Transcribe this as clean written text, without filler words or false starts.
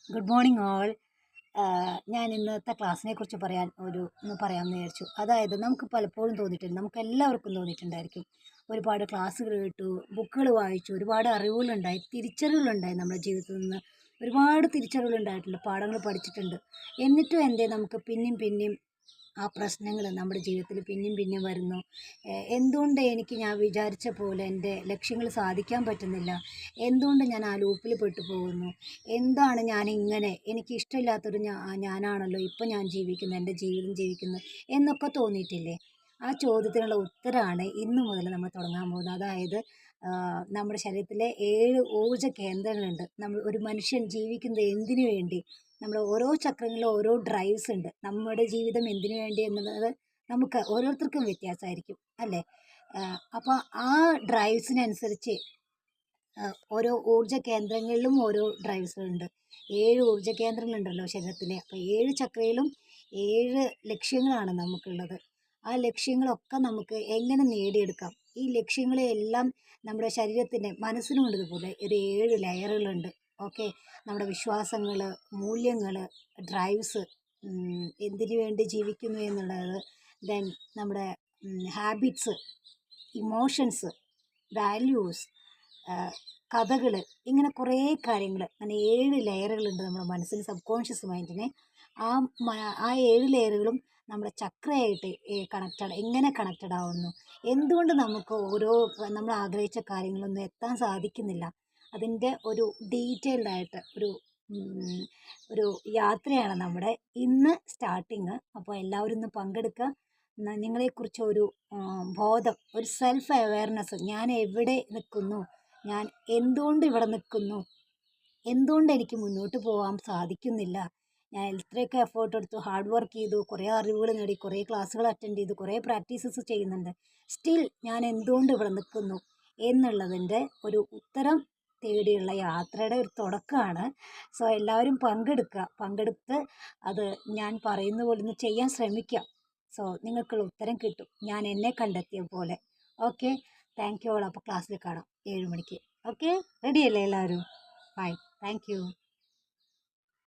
Good morning all. ഞാൻ ഇന്നത്തെ ക്ലാസ്സിനെ കുറിച്ച് ഒന്ന് പറയാമെന്ന് വിചാരിച്ചു. അതായത് നമുക്ക് പലപ്പോഴും തോന്നിയിട്ടുണ്ട്, നമുക്ക് എല്ലാവർക്കും തോന്നിയിട്ടുണ്ടായിരിക്കും, ഒരുപാട് ക്ലാസ്സുകൾ കേട്ടു, ബുക്കുകൾ വായിച്ചു, ഒരുപാട് അറിവുകളുണ്ടായി, തിരിച്ചറിവുകളുണ്ടായി, നമ്മുടെ ജീവിതത്തിൽ നിന്ന് ഒരുപാട് തിരിച്ചറിവുകളുണ്ടായിട്ടുണ്ട്, പാഠങ്ങൾ പഠിച്ചിട്ടുണ്ട്. എന്നിട്ടും എന്തേ നമുക്ക് പിന്നെയും പിന്നെയും ആ പ്രശ്നങ്ങൾ നമ്മുടെ ജീവിതത്തിൽ പിന്നെയും പിന്നെയും വരുന്നു? എന്തുകൊണ്ട് ഞാൻ വിചാരിച്ച പോലെ എൻ്റെ ലക്ഷ്യങ്ങൾ സാധിക്കാൻ പറ്റുന്നില്ല? എന്തുകൊണ്ട് ഞാൻ ആ ലൂപ്പിൽ പെട്ടു പോകുന്നു? എന്താണ് ഞാനിങ്ങനെ എനിക്കിഷ്ടമില്ലാത്തൊരു ഞാനാണല്ലോ ഇപ്പം ഞാൻ ജീവിക്കുന്നത്, എൻ്റെ ജീവിതം ജീവിക്കുന്നത് എന്നൊക്കെ തോന്നിയിട്ടില്ലേ? ആ ചോദ്യത്തിനുള്ള ഉത്തരമാണ് ഇന്ന് മുതൽ നമ്മൾ തുടങ്ങാൻ പോകുന്നത്. അതായത് നമ്മുടെ ശരീരത്തിലെ 7 ഊർജ്ജ കേന്ദ്രങ്ങളുണ്ട്. ഒരു മനുഷ്യൻ ജീവിക്കുന്നത് എന്തിനു വേണ്ടി? നമ്മുടെ ഓരോ ചക്രങ്ങളിലും ഓരോ ഡ്രൈവ്സ് ഉണ്ട്. നമ്മുടെ ജീവിതം എന്തിനു വേണ്ടി എന്നുള്ളത് നമുക്ക് ഓരോരുത്തർക്കും വ്യത്യാസമായിരിക്കും, അല്ലേ? അപ്പോൾ ആ ഡ്രൈവ്സിനനുസരിച്ച് ഓരോ ഊർജ്ജ കേന്ദ്രങ്ങളിലും ഓരോ ഡ്രൈവ്സുണ്ട്. 7 ഊർജ്ജ കേന്ദ്രങ്ങളുണ്ടല്ലോ ശരീരത്തിൽ. അപ്പോൾ 7 ചക്രയിലും 7 ലക്ഷ്യങ്ങളാണ് നമുക്കുള്ളത്. ആ ലക്ഷ്യങ്ങളൊക്കെ നമുക്ക് എങ്ങനെ നേടിയെടുക്കാം? ഈ ലക്ഷ്യങ്ങളെയെല്ലാം നമ്മുടെ ശരീരത്തിൻ്റെ മനസ്സിനുമുണ്ട് ഇതുപോലെ ഒരു 7 ലെയറുകളുണ്ട്. ഓക്കെ, നമ്മുടെ വിശ്വാസങ്ങൾ, മൂല്യങ്ങൾ, ഡ്രൈവ്സ്, എന്തിനു വേണ്ടി ജീവിക്കുന്നു എന്നുള്ളത്, ദെൻ നമ്മുടെ ഹാബിറ്റ്സ്, ഇമോഷൻസ്, വാല്യൂസ്, കഥകൾ, ഇങ്ങനെ കുറേ കാര്യങ്ങൾ, അങ്ങനെ 7 ലെയറുകളുണ്ട് നമ്മുടെ മനസ്സിന്, സബ് കോൺഷ്യസ് മൈൻഡിന്. ആ 7 ലെയറുകളും നമ്മുടെ ചക്രയായിട്ട് കണക്റ്റഡ്. എങ്ങനെ കണക്റ്റഡ് ആവുന്നു? എന്തുകൊണ്ട് നമുക്ക് നമ്മൾ ആഗ്രഹിച്ച കാര്യങ്ങളൊന്നും എത്താൻ സാധിക്കുന്നില്ല? അതിൻ്റെ ഒരു ഡീറ്റെയിൽഡായിട്ട് ഒരു യാത്രയാണ് നമ്മുടെ ഇന്ന് സ്റ്റാർട്ടിങ്. അപ്പോൾ എല്ലാവരും ഒന്ന് പങ്കെടുക്കുക. നിങ്ങളെക്കുറിച്ച് ഒരു ബോധം, ഒരു സെൽഫ് അവെയർനെസ്, ഞാൻ എവിടെ നിൽക്കുന്നു, ഞാൻ എന്തുകൊണ്ട് ഇവിടെ നിൽക്കുന്നു, എന്തുകൊണ്ട് എനിക്ക് മുന്നോട്ട് പോകാൻ സാധിക്കുന്നില്ല, ഞാൻ ഇത്രയൊക്കെ എഫേർട്ട് എടുത്തു, ഹാർഡ് വർക്ക് ചെയ്തു, കുറേ അറിവുകൾ നേടി, കുറേ ക്ലാസ്സുകൾ അറ്റൻഡ് ചെയ്തു, കുറേ പ്രാക്ടീസസ് ചെയ്യുന്നുണ്ട്, സ്റ്റിൽ ഞാൻ എന്തുകൊണ്ട് ഇവിടെ നിൽക്കുന്നു എന്നുള്ളതിൻ്റെ ഒരു ഉത്തരം തേടിയുള്ള യാത്രയുടെ ഒരു തുടക്കമാണ്. സോ എല്ലാവരും പങ്കെടുത്ത് അത് ഞാൻ പറയുന്ന പോലെ ഒന്ന് ചെയ്യാൻ ശ്രമിക്കുക. സോ നിങ്ങൾക്കുള്ള ഉത്തരം കിട്ടും, ഞാൻ എന്നെ കണ്ടെത്തിയ പോലെ. Okay, thank you all. അപ്പോൾ ക്ലാസ്സിൽ കാണാം 7 മണിക്ക്. ഓക്കെ, റെഡിയല്ലേ എല്ലാവരും? Bye, thank U.